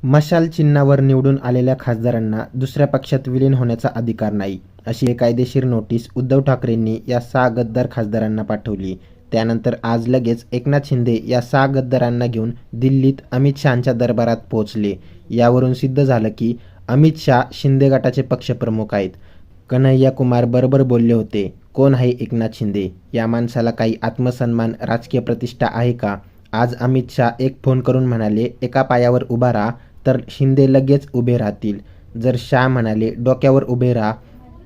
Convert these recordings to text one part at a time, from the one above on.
मशाल चिन्हावर निवडून आलेल्या खासदारांना दुसऱ्या पक्षात विलीन होण्याचा अधिकार नाही, अशी एक कायदेशीर नोटीस उद्धव ठाकरेंनी या 6 गद्दार खासदारांना पाठवली. त्यानंतर आज लगेच एकनाथ शिंदे या 6 गद्दारांना घेऊन दिल्लीत अमित शहांच्या दरबारात पोहोचले. यावरून सिद्ध झालं की अमित शहा शिंदे गटाचे पक्षप्रमुख आहेत. कन्हैया कुमार बरोबर बोलले होते. कोण आहे एकनाथ शिंदे? या माणसाला काही आत्मसन्मान, राजकीय प्रतिष्ठा आहे का? आज अमित शहा एक फोन करून म्हणाले, एका पायावर उभा राहा, तर शिंदे लगेच उभे राहतील. जर शहा म्हणाले डोक्यावर उभे राहा,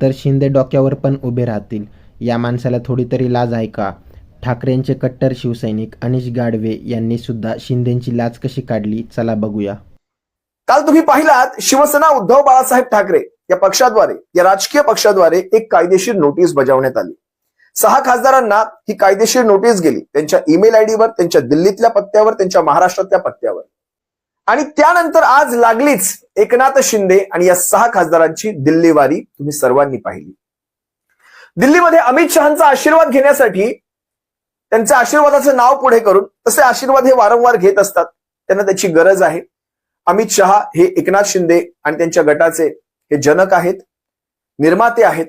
तर शिंदे डोक्यावर पण उभे राहतील. या माणसाला थोडी तरी लाज आहे का? ठाकरेंचे कट्टर शिवसैनिक अनिश गाडवे यांनी सुद्धा शिंदेंची लाज कशी काढली, चला बघूया. काल तुम्ही पाहिलात, शिवसेना उद्धव बाळासाहेब ठाकरे या पक्षाद्वारे, या राजकीय पक्षाद्वारे एक कायदेशीर नोटीस बजावण्यात आली. 6 खासदारांना ही कायदेशीर नोटीस गेली त्यांच्या ईमेल आयडीवर, त्यांच्या दिल्लीतल्या पत्त्यावर, त्यांच्या महाराष्ट्रातल्या पत्त्यावर. आणि त्यानंतर आज लागलीच एकनाथ शिंदे आणि या 6 खासदारांची दिल्ली वारी तुम्ही सर्वांनी पाहिली. दिल्लीमध्ये अमित शहांचा आशीर्वाद घेण्यासाठी त्यांच्या आशीर्वादाचं नाव पुढे करून, तसे आशीर्वाद हे वारंवार घेत असतात, त्यांना त्याची गरज आहे. अमित शहा हे एकनाथ शिंदे आणि त्यांच्या गटाचे हे जनक आहेत, निर्माते आहेत.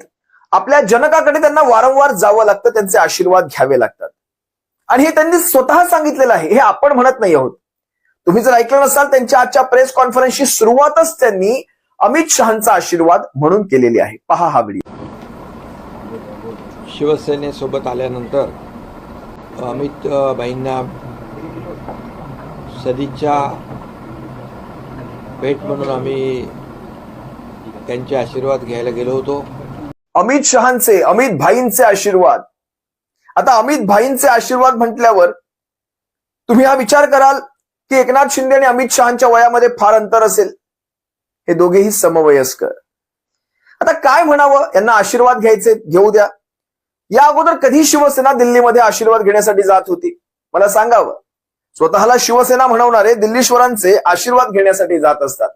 आपल्या जनकाकडे त्यांना वारंवार जावं लागतं, त्यांचे आशीर्वाद घ्यावे लागतात. आणि हे त्यांनी स्वतः सांगितलेलं आहे, हे आपण म्हणत नाही आहोत. तुम्ही जर ऐकलं नसाल, त्यांच्या आजच्या प्रेस कॉन्फरन्सची सुरुवातच त्यांनी अमित शहांचा आशीर्वाद म्हणून केलेली आहे. पहा हा व्हिडिओ. शिवसेनेसोबत आल्यानंतर अमित भाईंना सदिच्छा भेट म्हणून आम्ही त्यांचे आशीर्वाद घ्यायला गेलो होतो. अमित शहांचे, अमित भाईंचे आशीर्वाद. आता अमित भाईंचे आशीर्वाद म्हटल्यावर तुम्ही हा विचार कराल की एकनाथ शिंदे आणि अमित शहांच्या वयामध्ये फार अंतर असेल. हे दोघेही समवयस्कर. आता काय म्हणावं, यांना आशीर्वाद घ्यायचे, घेऊ द्या. या अगोदर कधी शिवसेना दिल्लीमध्ये आशीर्वाद घेण्यासाठी जात होती? मला सांगावं. स्वतःला शिवसेना म्हणवणारे दिल्लीश्वरांचे आशीर्वाद घेण्यासाठी जात असतात.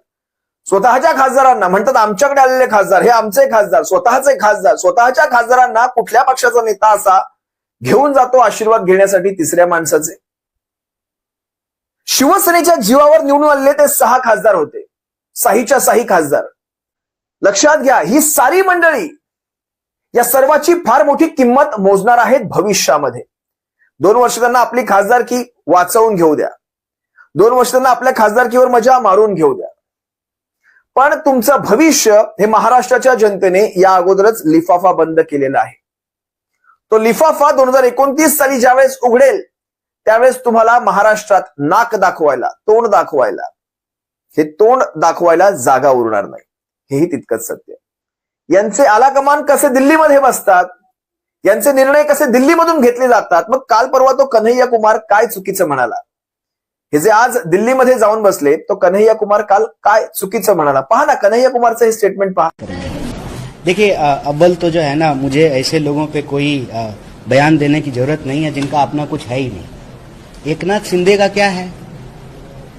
स्वतःच्या खासदारांना म्हणतात, आमच्याकडे आलेले खासदार हे आमचे खासदार, स्वतःचे खासदार. स्वतःच्या खासदारांना कुठल्या पक्षाचा नेता असा घेऊन जातो आशीर्वाद घेण्यासाठी तिसऱ्या माणसाचे? शिवसेनेच्या जीवावर निवडून आलेले ते 6 खासदार होते. 6च्या 6 खासदार. लक्षात घ्या, ही सारी मंडळी या सर्वाची फार मोठी किंमत मोजणार आहेत भविष्यामध्ये. 2 वर्ष त्यांना आपली खासदारकी वाचवून घेऊ द्या. 2 वर्ष त्यांना आपल्या खासदारकीवर मजा मारून घेऊ द्या. पण तुमचं भविष्य हे महाराष्ट्राच्या जनतेने या अगोदरच लिफाफा बंद केलेला आहे. तो लिफाफा 2029 साली ज्यावेळेस उघडेल, त्यावेळेस तुम्हाला महाराष्ट्रात नाक दाखवायला, तोंड दाखवायला, हे तोंड दाखवायला जागा उरणार नाही. हेही तितकंच सत्य. यांचे आलाकमान कसे दिल्लीमध्ये बसतात, यांचे निर्णय कसे दिल्लीमधून घेतले जातात. मग काल परवा तो कन्हैया कुमार काय चुकीचं म्हणाला, हे जे आज दिल्लीमध्ये जाऊन बसले, तो कन्हैया कुमार काल काय चुकीचं म्हणाला. पहा ना कन्हैया कुमारचं हे स्टेटमेंट पहा. देखिए, अव्वल तो जो है ना, मुझे ऐसे लोगों पे कोई बयान देने की जरूरत नहीं है जिनका अपना कुछ है ही नहीं. एकनाथ शिंदे का क्या है?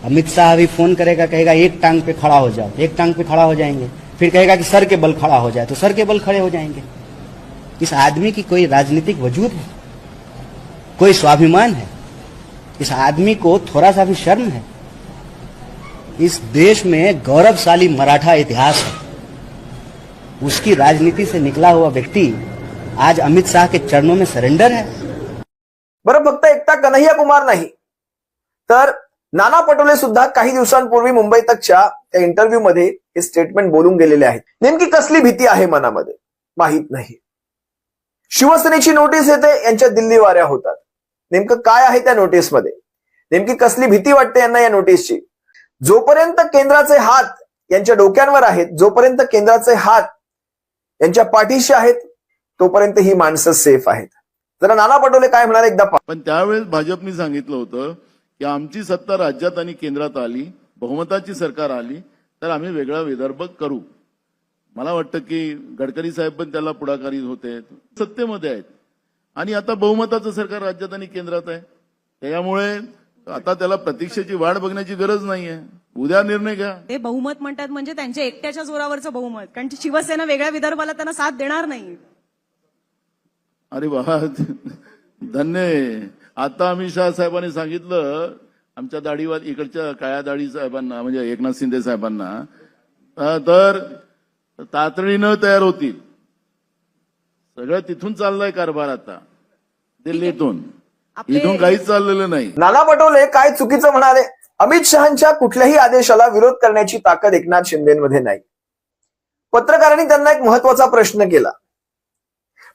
अमित शाह अभी फोन करेगा, कहेगा एक टांग पे खड़ा हो जाओ, एक टांग पे खड़ा हो जाएंगे. फिर कहेगा कि सर के बल खड़ा हो जाए, तो सर के बल खड़े हो जाएंगे. इस आदमी की कोई राजनीतिक वजूद है? कोई स्वाभिमान है? इस आदमी को थोड़ा सा भी शर्म है? इस देश में गौरवशाली मराठा इतिहास है. उसकी राजनीति से निकला हुआ व्यक्ति आज अमित शाह के चरणों में सरेंडर है. बरं, फक्त एकटा कन्हैया कुमार नाही, तर नाना पटोले सुद्धा काही दिवसांपूर्वी मुंबई तकच्या त्या इंटरव्ह्यू मध्ये हे स्टेटमेंट बोलून गेलेले आहेत. नेमकी कसली भीती आहे मनामध्ये माहित नाही. शिवसेनेची नोटीस येते, यांच्या दिल्ली वाऱ्या होतात. नेमकं काय आहे त्या नोटीसमध्ये? नेमकी कसली भीती वाटते यांना या नोटीसची? जोपर्यंत केंद्राचे हात यांच्या डोक्यांवर आहेत, जोपर्यंत केंद्राचे हात यांच्या पाठीशी आहेत, तोपर्यंत ही माणसं सेफ आहेत. जरा नाना पटोले काय म्हणाले एकदा पहा. पण त्यावेळेस भाजपने सांगितलं होतं की आमची सत्ता राज्यात आणि केंद्रात आली, बहुमताची सरकार आली, तर आम्ही वेगळा विदर्भ करू. मला वाटतं की गडकरी साहेब पण त्याला पुढाकारी होते, सत्तेमध्ये आहेत. आणि आता बहुमताचं सरकार राज्यात आणि केंद्रात आहे. त्यामुळे आता त्याला प्रतीक्षेची वाट बघण्याची गरज नाहीये. उद्या निर्णय घ्या. ते बहुमत म्हणतात म्हणजे त्यांच्या एकट्याच्या जोरावरचं बहुमत, कारण शिवसेना वेगळ्या विदर्भाला त्यांना साथ देणार नाही. अरे वा, धन्य. आता अमित शहा साहेबांनी सांगितलं आमच्या दाढीवाद इकडच्या काळ्या दाढी साहेबांना म्हणजे एकनाथ शिंदे साहेबांना तर तातडीनं तयार होतील. सगळं तिथून चाललंय कारभार आता दिल्लीतून. इथून काहीच चाललेलं नाही. नाना पटोले काय चुकीचं म्हणाले? अमित शहांच्या कुठल्याही आदेशाला विरोध करण्याची ताकद एकनाथ शिंदेमध्ये नाही. पत्रकारांनी त्यांना एक महत्वाचा प्रश्न केला.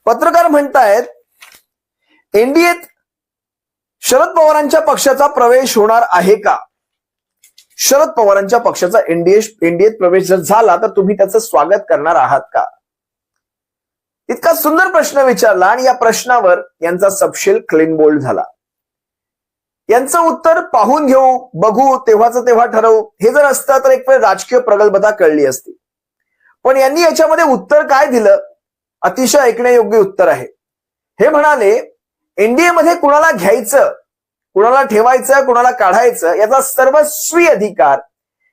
पत्रकार म्हणतायत एनडीएत शरद पवारांच्या पक्षाचा प्रवेश होणार आहे का? शरद पवारांच्या पक्षाचा एनडीएत प्रवेश जर झाला तर तुम्ही त्याचं स्वागत करणार आहात का? इतका सुंदर प्रश्न विचारला आणि या प्रश्नावर यांचा सपशेल क्लीन बोल्ड झाला. यांचं उत्तर पाहून घेऊ, बघू, तेव्हाचं तेव्हा ठरवू हे जर असतं तर एक वेळ राजकीय प्रगल्भता कळली असती. पण यांनी याच्यामध्ये उत्तर काय दिलं? अतिशय ऐकण्यायोग्य उत्तर आहे. हे म्हणाले एनडीए मध्ये कुणाला घ्यायचं, कुणाला ठेवायचं, कुणाला काढायचं याचा सर्वस्वी अधिकार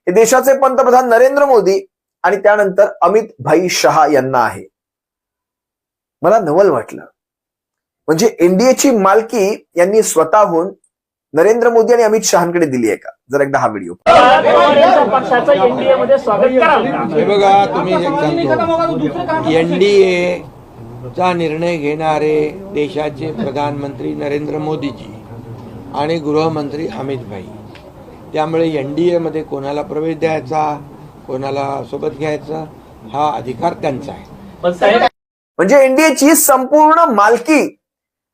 हे देशाचे पंतप्रधान नरेंद्र मोदी आणि त्यानंतर अमित भाई शहा यांना आहे. मला नवल वाटलं. म्हणजे एनडीएची मालकी यांनी स्वतःहून नरेंद्र मोदी आणि अमित शहांकडे दिली आहे का? जर एकदा हा व्हिडिओ पक्षाचं एनडीए मध्ये स्वागत कराल का? हे बघा, तुम्ही एक सांगतो, एनडीए चा निर्णय घेणारे देशाचे प्रधानमंत्री नरेंद्र मोदीजी आणि गृहमंत्री अमित भाई. त्यामुळे एनडीए मध्ये कोणाला प्रवेश द्यायचा, कोणाला सोबत घ्यायचा हा अधिकार त्यांचा आहे. म्हणजे एनडीएची संपूर्ण मालकी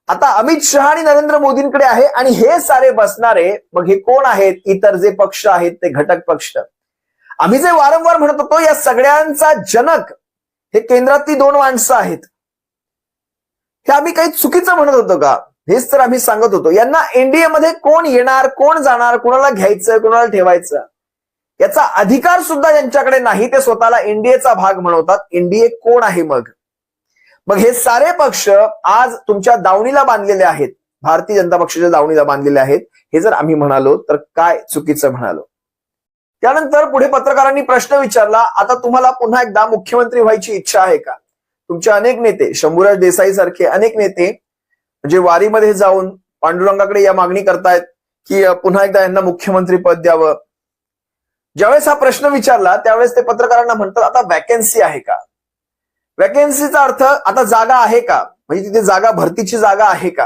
आता अमित शहा आणि नरेंद्र मोदींकडे आहे. आणि हे सारे बसणारे मग हे कोण आहेत? इतर जे पक्ष आहेत ते घटक पक्ष. आम्ही जे वारंवार म्हणत होतो या सगळ्यांचा जनक हे केंद्रातली दोन माणसं आहेत. हे आम्ही काही चुकीचं म्हणत होतो का? हेच तर आम्ही सांगत होतो. यांना एनडीए मध्ये कोण येणार, कोण जाणार, कोणाला घ्यायचं, कोणाला ठेवायचं याचा अधिकार सुद्धा यांच्याकडे नाही. ते स्वतःला एनडीएचा भाग म्हणवतात. एनडीए कोण आहे मग? मग हे सारे पक्ष आज तुमच्या दावणीला बांधलेले आहेत, भारतीय जनता पक्षाच्या दावणीला बांधलेले आहेत. हे जर आम्ही म्हणालो तर काय चुकीचं म्हणालो? त्यानंतर पुढे पत्रकारांनी प्रश्न विचारला, आता तुम्हाला पुन्हा एकदा मुख्यमंत्री व्हायची इच्छा आहे का? तुमचे अनेक नेते, शंभूराज देसाई सारखे अनेक नेते म्हणजे वारीमध्ये जाऊन पांडुरंगाकडे या मागणी करतायत की पुन्हा एकदा यांना मुख्यमंत्री पद द्यावं. ज्यावेळेस हा प्रश्न विचारला त्यावेळेस ते पत्रकारांना म्हणतात आता वॅकन्सी आहे का? वॅकन्सीचा अर्थ आता जागा आहे का? म्हणजे तिथे जागा, भरतीची जागा आहे का?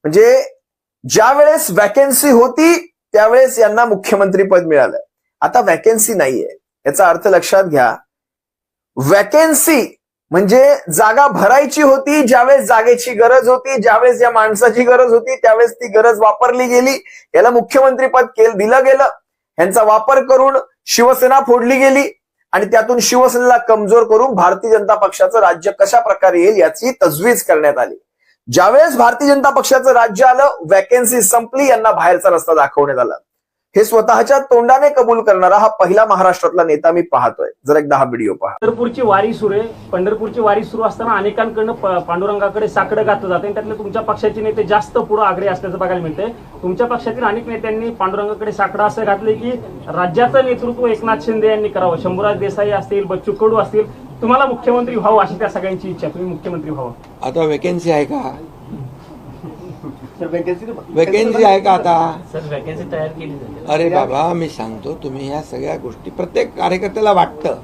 म्हणजे ज्या वेळेस वॅकन्सी होती त्यावेळेस यांना मुख्यमंत्री पद मिळालं. आता वॅकन्सी नाहीये. याचा अर्थ लक्षात घ्या. वॅकन्सी म्हणजे जागा भरायची होती, ज्यावेळेस जागेची गरज होती, ज्यावेळेस या माणसाची गरज होती त्यावेळेस ती गरज वापरली गेली, याला मुख्यमंत्री पद दिलं गेलं. यांचा वापर करून शिवसेना फोडली गेली आणि त्यातून शिवसेनेला कमजोर करून भारतीय जनता पक्षाचं राज्य कशा प्रकारे येईल याची तजवीज करण्यात आली. ज्यावेळेस भारतीय जनता पक्षाचं राज्य आलं, वॅकन्सी संपली, यांना बाहेरचा रस्ता दाखवण्यात आला. हे स्वतःच्या तोंडाने कबूल करणारा हा पहिला महाराष्ट्रातला नेता मी पाहतोय. जर एकदा हा व्हिडिओ पहा. पंढरपूरची वारी सुरू आहे. पंढरपूरची वारी सुरू असताना अनेकांकडनं पांडुरंगाकडे साकडं घातलं जातं आणि त्यातले तुमच्या पक्षाचे नेते जास्त पुढे आग्रे असल्याचं बघायला मिळतंय. तुमच्या पक्षातील अनेक नेत्यांनी पांडुरंगाकडे साकडं असं घातलंय की राज्याचं नेतृत्व एकनाथ शिंदे यांनी करावं. शंभूराज देसाई असतील, बच्चू कडू असतील, तुम्हाला मुख्यमंत्री व्हावं अशी त्या सगळ्यांची इच्छा. तुम्ही मुख्यमंत्री व्हावं. आता वॅकन्सी आहे का? वॅकन्सी आहे का आता? सर वॅकन्सी तयार केली. अरे बाबा, मी सांगतो, तुम्ही ह्या सगळ्या गोष्टी प्रत्येक कार्यकर्त्याला वाटतं